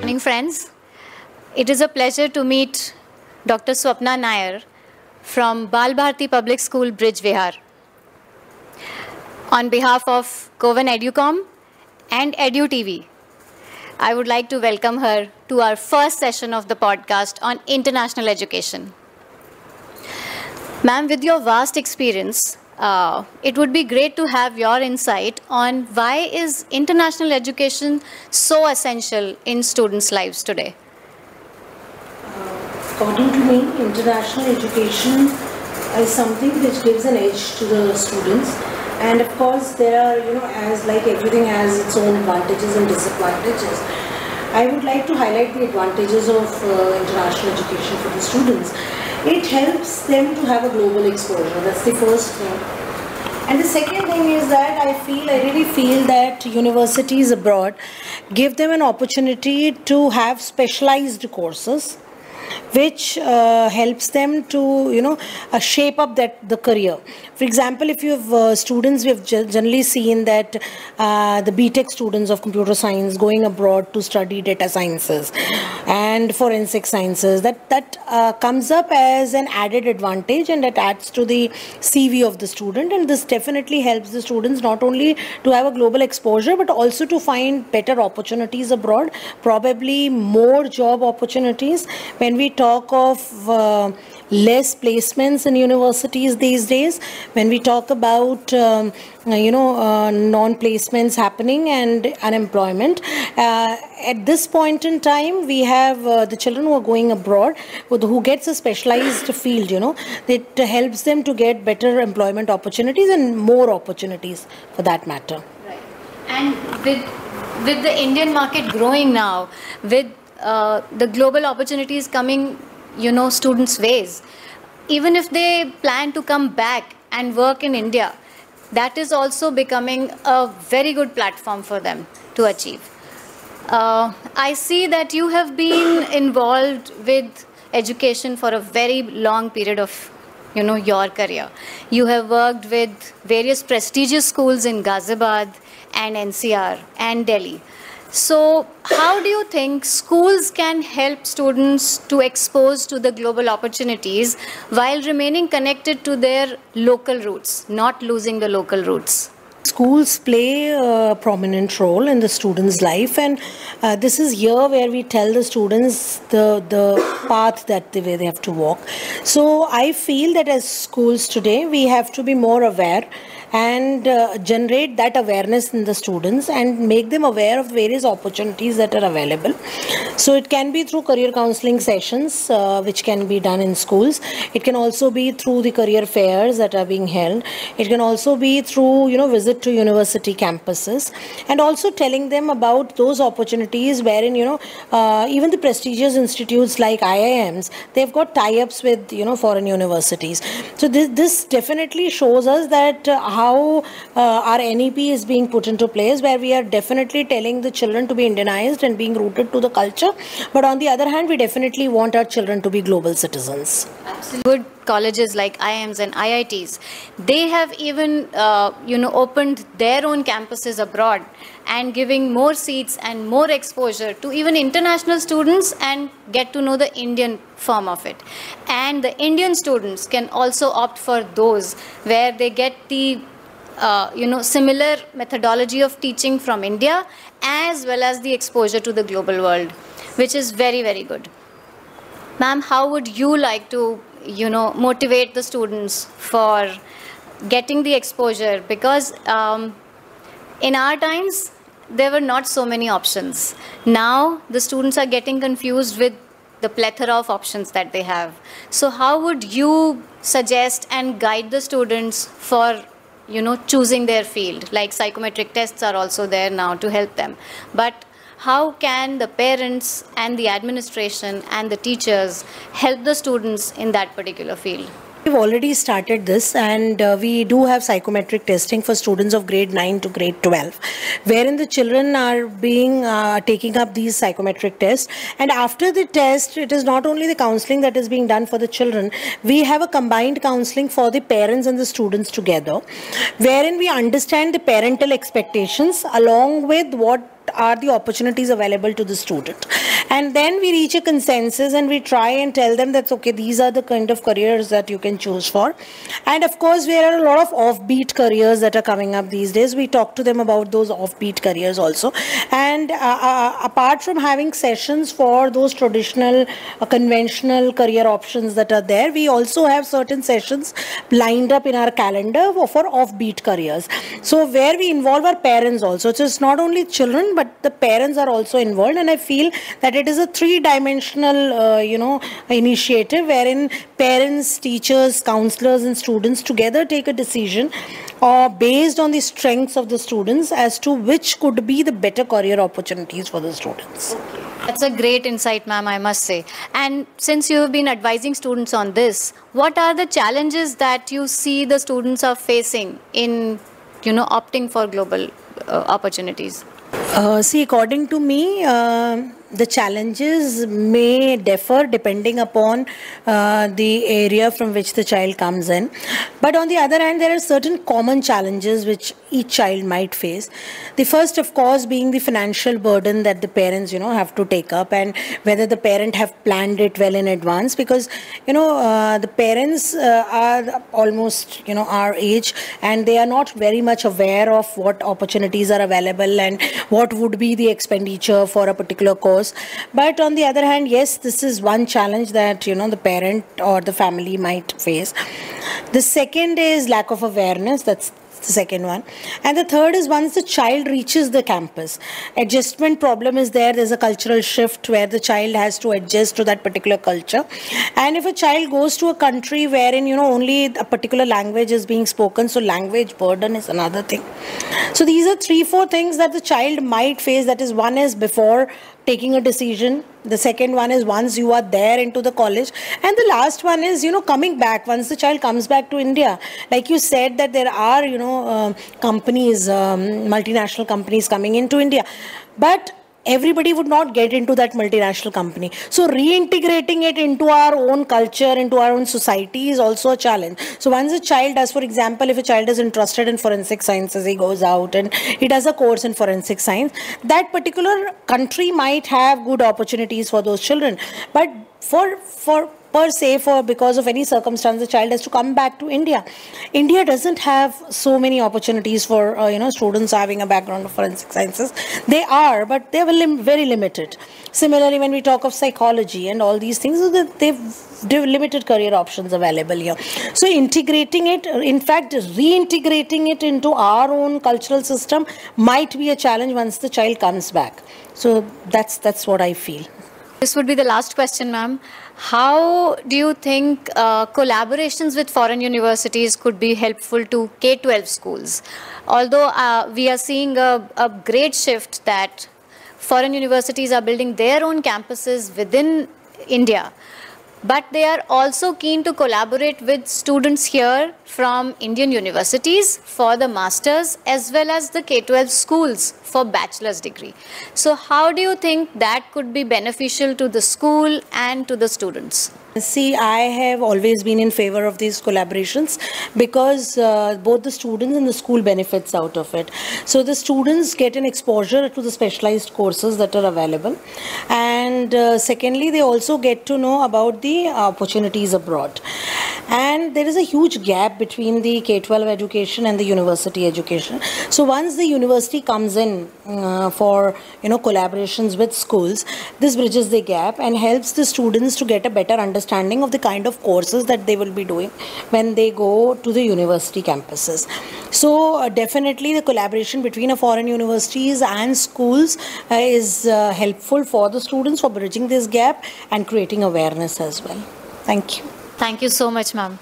Morning, friends. It is a pleasure to meet Dr. Swapna Nair from Bal Bharati Public School, Bridge Vihar. On behalf of Coven Educom and EduTV, I would like to welcome her to our first session of the podcast on international education. Ma'am, with your vast experience, it would be great to have your insight on why is international education so essential in students' lives today. According to me, international education is something which gives an edge to the students. And of course, there are, as like everything has its own advantages and disadvantages. I would like to highlight the advantages of international education for the students. It helps them to have a global exposure. That's the first thing. And the second thing is that I really feel that universities abroad give them an opportunity to have specialized courses, which helps them to shape up the career. For example, if you have students, we have generally seen that the BTech students of computer science going abroad to study data sciences and forensic sciences, that comes up as an added advantage, and it adds to the CV of the student. And this definitely helps the students not only to have a global exposure but also to find better opportunities abroad, probably more job opportunities. When we talk of less placements in universities these days, when we talk about non-placements happening and unemployment, at this point in time we have the children who are going abroad who gets a specialized field, that helps them to get better employment opportunities and more opportunities for that matter. Right. And with the Indian market growing now, with the global opportunities coming, students' ways, even if they plan to come back and work in India, that is also becoming a very good platform for them to achieve. I see that you have been involved with education for a very long period of your career. You have worked with various prestigious schools in Ghaziabad and NCR and Delhi. So how do you think schools can help students to expose to the global opportunities while remaining connected to their local roots, not losing the local roots? Schools play a prominent role in the students' life, and this is here where we tell the students the path that they have to walk. So I feel that as schools today, we have to be more aware and generate that awareness in the students and make them aware of various opportunities that are available. So it can be through career counseling sessions, which can be done in schools. It can also be through the career fairs that are being held. It can also be through, visit to university campuses, and also telling them about those opportunities wherein, even the prestigious institutes like IIMs, they've got tie-ups with, foreign universities. So this definitely shows us that how our NEP is being put into place, where we are definitely telling the children to be Indianized and being rooted to the culture. But on the other hand, we definitely want our children to be global citizens. Absolutely. Good colleges like IIMs and IITs, they have even, opened their own campuses abroad and giving more seats and more exposure to even international students and get to know the Indian form of it. And the Indian students can also opt for those where they get the similar methodology of teaching from India as well as the exposure to the global world, which is very, very good. Ma'am, how would you like to, motivate the students for getting the exposure? Because in our times, there were not so many options. Now, the students are getting confused with the plethora of options that they have. So how would you suggest and guide the students for choosing their field? Like psychometric tests are also there now to help them. But how can the parents and the administration and the teachers help the students in that particular field? We've already started this, and we do have psychometric testing for students of grade 9 to grade 12, wherein the children are being taking up these psychometric tests. And after the test, it is not only the counseling that is being done for the children, we have a combined counseling for the parents and the students together, wherein we understand the parental expectations along with what are the opportunities available to the student. And then we reach a consensus and we try and tell them that, okay, these are the kind of careers that you can choose for. And of course, there are a lot of offbeat careers that are coming up these days. We talk to them about those offbeat careers also. And apart from having sessions for those traditional, conventional career options that are there, we also have certain sessions lined up in our calendar for offbeat careers. So where we involve our parents also. So it's not only children, but the parents are also involved. And I feel that it is a three-dimensional, initiative wherein parents, teachers, counselors, and students together take a decision based on the strengths of the students as to which could be the better career opportunities for the students. Okay. That's a great insight, ma'am, I must say. And since you have been advising students on this, what are the challenges that you see the students are facing in, opting for global opportunities? See, according to me, the challenges may differ depending upon the area from which the child comes in. But on the other hand, there are certain common challenges which each child might face. The first, of course, being the financial burden that the parents, have to take up, and whether the parent have planned it well in advance, because, the parents are almost, our age, and they are not very much aware of what opportunities are available and what would be the expenditure for a particular course. But on the other hand, yes, this is one challenge that, the parent or the family might face. The second is lack of awareness. That's the second one. And the third is once the child reaches the campus, adjustment problem is there. There's a cultural shift where the child has to adjust to that particular culture. And if a child goes to a country wherein, only a particular language is being spoken, so language burden is another thing. So these are 3-4 things that the child might face. That is, one is before taking a decision. The second one is once you are there into the college. And the last one is, coming back, once the child comes back to India. Like you said that there are, companies, multinational companies coming into India. But everybody would not get into that multinational company. So reintegrating it into our own culture, into our own society is also a challenge. So once a child does, for example, if a child is interested in forensic sciences, he goes out and he does a course in forensic science, that particular country might have good opportunities for those children. But because of any circumstance, the child has to come back to India. India doesn't have so many opportunities for students having a background of forensic sciences. They are, but they are very limited. Similarly, when we talk of psychology and all these things, they've limited career options available here. So integrating it, in fact, reintegrating it into our own cultural system might be a challenge once the child comes back. So that's what I feel. This would be the last question, ma'am. How do you think collaborations with foreign universities could be helpful to K-12 schools? Although we are seeing a great shift that foreign universities are building their own campuses within India, but they are also keen to collaborate with students here from Indian universities for the masters as well as the K-12 schools for bachelor's degree. So how do you think that could be beneficial to the school and to the students? See, I have always been in favor of these collaborations because both the students and the school benefits out of it. So the students get an exposure to the specialized courses that are available, and secondly, they also get to know about the opportunities abroad. And there is a huge gap between the K-12 education and the university education. So once the university comes in for collaborations with schools, this bridges the gap and helps the students to get a better understanding of the kind of courses that they will be doing when they go to the university campuses. So definitely the collaboration between foreign universities and schools is helpful for the students for bridging this gap and creating awareness as well. Thank you. Thank you so much, ma'am.